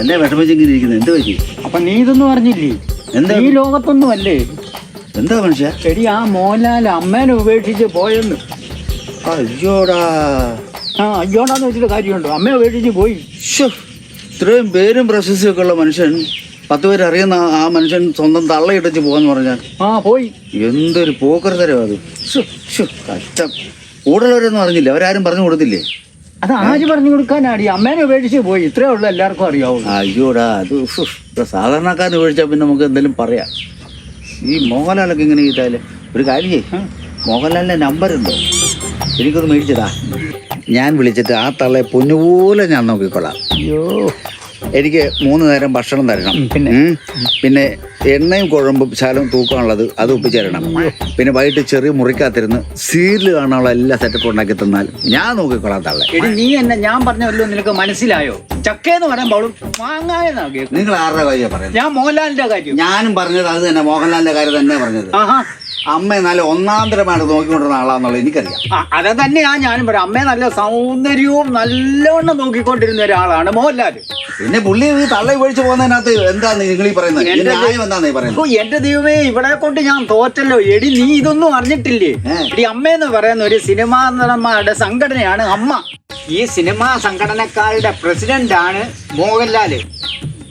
എന്നെ വിഷമിച്ചെങ്കിലും ഇരിക്കുന്നത് എന്ത് പറ്റി? അപ്പൊ നീ ഇതൊന്നും അറിഞ്ഞില്ലേ? എന്താ ഈ ലോകത്തൊന്നും അല്ലേ? എന്താ മനുഷ്യ? എടി ആ മോഹൻലാൽ അമ്മേനെ ഉപേക്ഷിച്ച് പോയെന്ന്. അയ്യോടാ. അയ്യോടാന്ന് വെച്ചിട്ട് കാര്യമുണ്ടോ? അമ്മയെ ഉപേക്ഷിച്ച് പോയി. ഇത്രയും പേരും പ്രശസ്തിയും ഒക്കെ ഉള്ള മനുഷ്യൻ, 10 പേര് അറിയുന്ന ആ മനുഷ്യൻ സ്വന്തം തള്ളയിട്ടച്ച് പോകാന്ന് പറഞ്ഞാൽ പോയി. എന്തൊരു പോക്കർത്തരവാ അത്. കഷ്ടം. കൂടുതലവരൊന്നും അറിഞ്ഞില്ല, അവരാരും പറഞ്ഞു കൊടുത്തില്ലേ? അത് ആര് പറഞ്ഞു കൊടുക്കാനാടി? അമ്മേനെ ഉപേക്ഷിച്ച് പോയി, ഇത്രേ ഉള്ളൂ, എല്ലാവർക്കും അറിയാവുള്ളൂ. അയ്യോടാ, അത് സാധാരണക്കാരനെ ഉപേക്ഷിച്ചാൽ പിന്നെ നമുക്ക് എന്തെങ്കിലും പറയാം. ഈ മോഹൻലാലൊക്കെ ഇങ്ങനെ ചെയ്താല് ഒരു കാര്യം ചെയ്യും. മോഹൻലാലിന്റെ നമ്പർ ഉണ്ടോ? എനിക്കൊന്ന് മേടിച്ചതാ. ഞാൻ വിളിച്ചിട്ട് ആ തള്ളെ പൊന്നുപോലെ ഞാൻ നോക്കിക്കൊള്ളാം. അയ്യോ, എനിക്ക് 3 നേരം ഭക്ഷണം തരണം. പിന്നെ എണ്ണയും കുഴമ്പും ശാലവും തൂക്കാനുള്ളത് അത് ഒപ്പിച്ചു തരണം. പിന്നെ വൈകിട്ട് ചെറിയ മുറിക്കാത്തിരുന്ന് സീരിയൽ കാണാനുള്ള എല്ലാ സെറ്റപ്പ് ഉണ്ടാക്കി തന്നാൽ ഞാൻ നോക്കിക്കൊള്ളാം തള്ളെ. നീ എന്നെ ഞാൻ പറഞ്ഞല്ലോ, നിനക്ക് മനസ്സിലായോ? ചക്കേന്ന് പറയുമ്പോൾ മാങ്ങായെന്നാ കേൾക്കുന്നത്. നിങ്ങൾ ആരുടെ കാര്യം പറയുന്നത്? ഞാൻ മോഹൻലാലിന്റെ കാര്യം. ഞാനും പറഞ്ഞത് അത് തന്നെ, മോഹൻലാലിന്റെ കാര്യം തന്നെ പറഞ്ഞത്. അമ്മയെ നല്ല ഒന്നാന്തരമായിട്ട് നോക്കിക്കൊണ്ടിരുന്ന ആളാന്നുള്ളത് എനിക്കറിയാം. അത് തന്നെയാ ഞാനും പറയാം. അമ്മയെ നല്ല സൗന്ദര്യവും നല്ലവണ്ണം നോക്കിക്കൊണ്ടിരുന്ന ഒരാളാണ് മോഹൻലാൽ. പിന്നെ പുള്ളി ഈ തള്ള ഒഴിച്ചു പോകുന്നതിനകത്ത് എന്താണ് നിങ്ങൾ ഈ പറയുന്നത്? എന്താന്ന് പറയുന്നത്? എന്റെ ദൈവമേ, ഇവിടെ കൊണ്ട് ഞാൻ തോറ്റല്ലോ. എടി, നീ ഇതൊന്നും അറിഞ്ഞിട്ടില്ലേ? എടി, അമ്മയെന്ന് പറയുന്ന ഒരു സിനിമാ നടന്മാരുടെ സംഘടനയാണ് അമ്മ. ഈ സിനിമാ സംഘടനക്കാരുടെ പ്രസിഡന്റാണ് മോഹൻലാല്.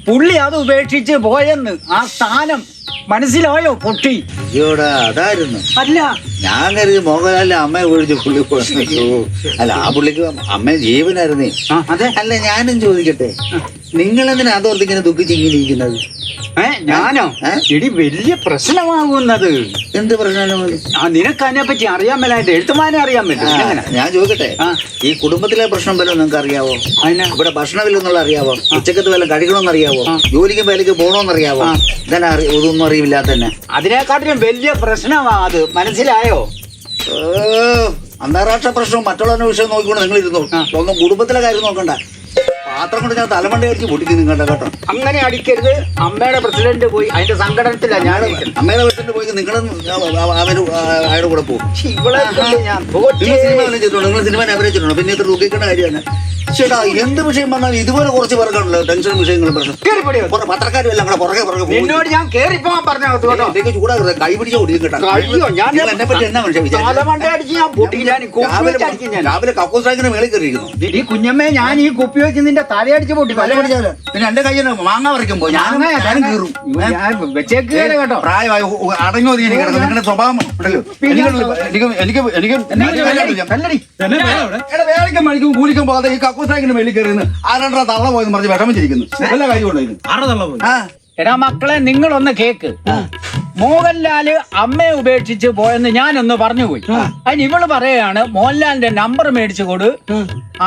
പുള്ളി അത് ഉപേക്ഷിച്ച് പോയെന്ന്. ആ സ്ഥാനം മനസ്സിലായോ പൊട്ടി? അയ്യോടാ, അതായിരുന്നു. അല്ല, ഞാൻ കരുതി മോഹൻലാലിന്റെ അമ്മയെ ഒഴിച്ച് പുള്ളി പോയി. അല്ല, ആ പുള്ളിക്ക് അമ്മ ജീവനായിരുന്നേ. അതെ. അല്ല, ഞാനും ചോദിക്കട്ടെ, നിങ്ങളെന്തിനാ അതോർത്ത് ഇങ്ങനെ ദുഃഖിച്ചിങ്ങനെ ഇരിക്കുന്നത്? ഞാനോ? എടി, വലിയ പ്രശ്നമാകുന്നത്. എന്ത് പ്രശ്നം? നിനക്ക് അതിനെ പറ്റി അറിയാൻ മേലായിട്ട് എഴുത്തുമാനെ അറിയാൻ പറ്റും. ഞാൻ ചോദിക്കട്ടെ, ഈ കുടുംബത്തിലെ പ്രശ്നം വല്ലതും നിങ്ങൾക്ക് അറിയാവോ? ഇവിടെ ഭക്ഷണമില്ലെന്നുള്ള അറിയാവോ? ഉച്ചക്കത്ത് വല്ലതും കഴിക്കണമെന്ന് അറിയാവോ? ജോലിക്ക് വേലയ്ക്ക് പോകണമെന്നറിയാവോ? ഇതന്നെ ഇതൊന്നും അറിയില്ല തന്നെ. അതിനെക്കാട്ടിലും വലിയ പ്രശ്നമാ അത്, മനസ്സിലായോ? അന്താരാഷ്ട്ര പ്രശ്നവും മറ്റുള്ള വിഷയം നോക്കിക്കൊണ്ട് നിങ്ങൾ ഇരുന്നു. ഒന്നും കുടുംബത്തിലെ കാര്യം നോക്കണ്ട. പാത്രം കൊണ്ട് ഞാൻ തലമണ്ട അടിച്ച് പൊട്ടിക്കുന്നു നിങ്ങളുടെ കേട്ടോ. അങ്ങനെ അടിക്കരുത്. അമ്മയുടെ പ്രസിഡന്റ് പോയി, അതിന്റെ സംഘടനത്തില ഞാൻ. അമ്മയുടെ പ്രസിഡന്റ് പോയി നിങ്ങൾ അയാളുടെ കൂടെ പോകും. നിങ്ങൾ സിനിമ അഭിനയിച്ചിട്ടുണ്ടോ? പിന്നെ ഇത്ര ദുഃഖിക്കേണ്ട കാര്യമാണ്. ചേട്ടാ, എന്ത് വിഷയം വന്നാലും ഇതുപോലെ കുറച്ച് പേർക്കാണല്ലോ ടെൻഷനും വിഷയങ്ങളും പ്രശ്നം. പത്രക്കാരും എല്ലാം കൂടെ പുറകെ എന്നോട് ഞാൻ കേറി പോകാൻ പറഞ്ഞു. ചൂടാകരുത്, കൈ പിടിച്ച ഓടിയും കേട്ടോ. എന്നെ പറ്റി എന്നാ മനുഷ്യ രാവിലെ കക്കൂസാക്കിന് മേളിൽ കയറിയിരിക്കുന്നു. ഈ കുഞ്ഞമ്മേ, ഞാൻ ഈ കുപ്പി വെച്ച് നിന്റെ തലയടിച്ച് പൊട്ടി. പിന്നെ എന്റെ കയ്യിൽ മാങ്ങ പറിക്കുമ്പോ ഞാനും കീറും. വെച്ചേക്ക് കേട്ടോ. പ്രായമായി അടങ്ങി ഒതുങ്ങി കിടക്കും. നിങ്ങളുടെ സ്വഭാവം ഉണ്ടല്ലോ. വേലയ്ക്കും മണിക്കും കൂലിക്കും പോകാതെ ഈ കക്കൂസാക്കിന് മേളിൽ കയറിയെന്ന് ആരാണ്ടാ തള്ള പോയെന്ന് പറഞ്ഞ് വിഷമിച്ചിരിക്കുന്നു. എല്ലാ കാര്യമുണ്ടോ? എടാ മക്കളെ, നിങ്ങളൊന്ന് കേക്ക്. മോഹൻലാല് അമ്മയെ ഉപേക്ഷിച്ച് പോയെന്ന് ഞാനൊന്ന് പറഞ്ഞുപോയി. അതിന് ഇവള് പറയാണ് മോഹൻലാലിന്റെ നമ്പർ മേടിച്ചു കൊടു,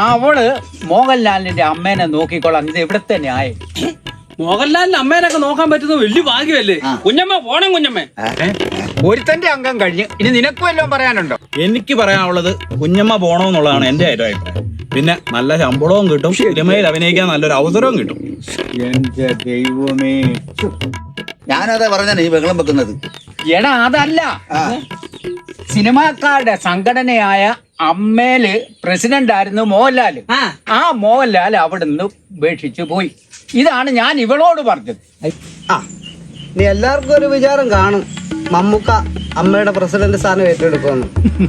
അവള് മോഹൻലാലിന്റെ അമ്മേനെ നോക്കിക്കോളാം. ഇത് ഇവിടെ തന്നെ ആയി. മോഹൻലാലിന്റെ അമ്മേനൊക്കെ നോക്കാൻ പറ്റുന്നത് വലിയ ഭാഗ്യമല്ലേ? കുഞ്ഞമ്മ പോണം. കുഞ്ഞമ്മ ഒരുത്തന്റെ അംഗം കഴിഞ്ഞ് ഇനി നിനക്ക് വല്ലതും പറയാനുണ്ടോ? എനിക്ക് പറയാനുള്ളത് കുഞ്ഞമ്മ പോണമെന്നുള്ളതാണ് എന്റെ അഭിപ്രായം. പിന്നെ നല്ല ശമ്പളവും കിട്ടും, സിനിമയിൽ അഭിനയിക്കാൻ നല്ലൊരു അവസരവും കിട്ടും. എന്റെ ദൈവമേ, ഞാനതാ പറഞ്ഞാണ് ഈ ബഹളം വെക്കുന്നത്. എടാ, അതല്ല, സിനിമാക്കാരുടെ സംഘടനയായ അമ്മേല് പ്രസിഡന്റ് ആയിരുന്നു മോഹൻലാല്. ആ മോഹൻലാൽ അവിടുന്ന് ഉപേക്ഷിച്ചു പോയി. ഇതാണ് ഞാൻ ഇവളോട് പറഞ്ഞത്. നീ എല്ലാവർക്കും ഒരു വിചാരം കാണും, മമ്മൂക്ക അമ്മയുടെ പ്രസിഡന്റ് സ്ഥാനം ഏറ്റെടുക്കുമെന്ന്.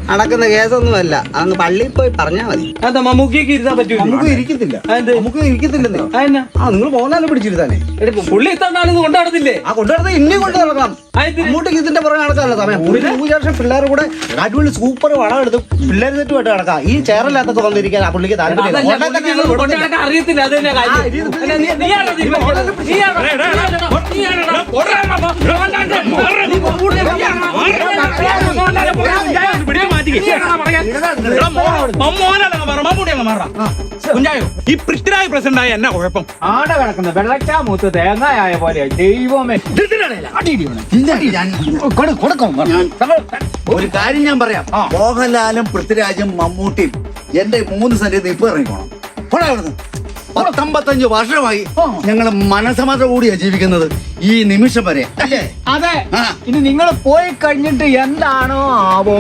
നടക്കുന്ന കേസൊന്നുമല്ല, അങ്ങ് പള്ളിയിൽ പോയി പറഞ്ഞാൽ മതി. അതാ മമ്മൂക്കിക്ക് ഇരുത്താൻ പറ്റും? നമുക്ക് ഇരിക്കത്തില്ല. നമുക്ക് ഇരിക്കത്തില്ലെന്നോ? നിങ്ങൾ മോഹൻലാലിനെ പിടിച്ചിരുത്താനേ. പുള്ളി ഇത്ര നാളിത് കൊണ്ടു നടന്നില്ലേ? ആ കൊണ്ടുനടന്ന് ഇനിയും കൊണ്ട് നടക്കാം. അങ്ങോട്ടേക്ക് ഇതിന്റെ പുറകെ നടക്കാനല്ല സമയം. വിചാരിച്ച പിള്ളേർ കൂടെ അടിപൊളി സൂപ്പർ വളം എടുത്ത് പിള്ളേർ തെറ്റുമായിട്ട് നടക്കാം. ഈ ചേറല്ലാത്ത തുറന്നിരിക്കാൻ ആ പുള്ളിക്ക് താല്പര്യം അറിയത്തില്ല. അത് തന്നെ കാര്യം. മോഹൻലാൽ മമ്മൂട്ടി അങ്ങ് മാറാം. കുഞ്ചായോ ഈ പൃഥ്വിരാജ് പ്രസിഡന്റ് ആയ എന്നാ കുഴപ്പം? ആടെ കിടക്കുന്ന വെള്ളക്കാ മൂത്ത് തേങ്ങയായ പോലെ ദൈവമേ. ഒരു കാര്യം ഞാൻ പറയാം, മോഹൻലാലും പൃഥ്വിരാജും മമ്മൂട്ടിയും എന്റെ 3 സെന്റ് ഇപ്പൊ ഇറങ്ങിക്കോണം. 55 വർഷമായി ഞങ്ങള് മനസമാധാനം കൂടിയാ ജീവിക്കുന്നത് ഈ നിമിഷം വരെ. അതെ, ഇനി നിങ്ങൾ പോയി കഴിഞ്ഞിട്ട് എന്താണോ ആവോ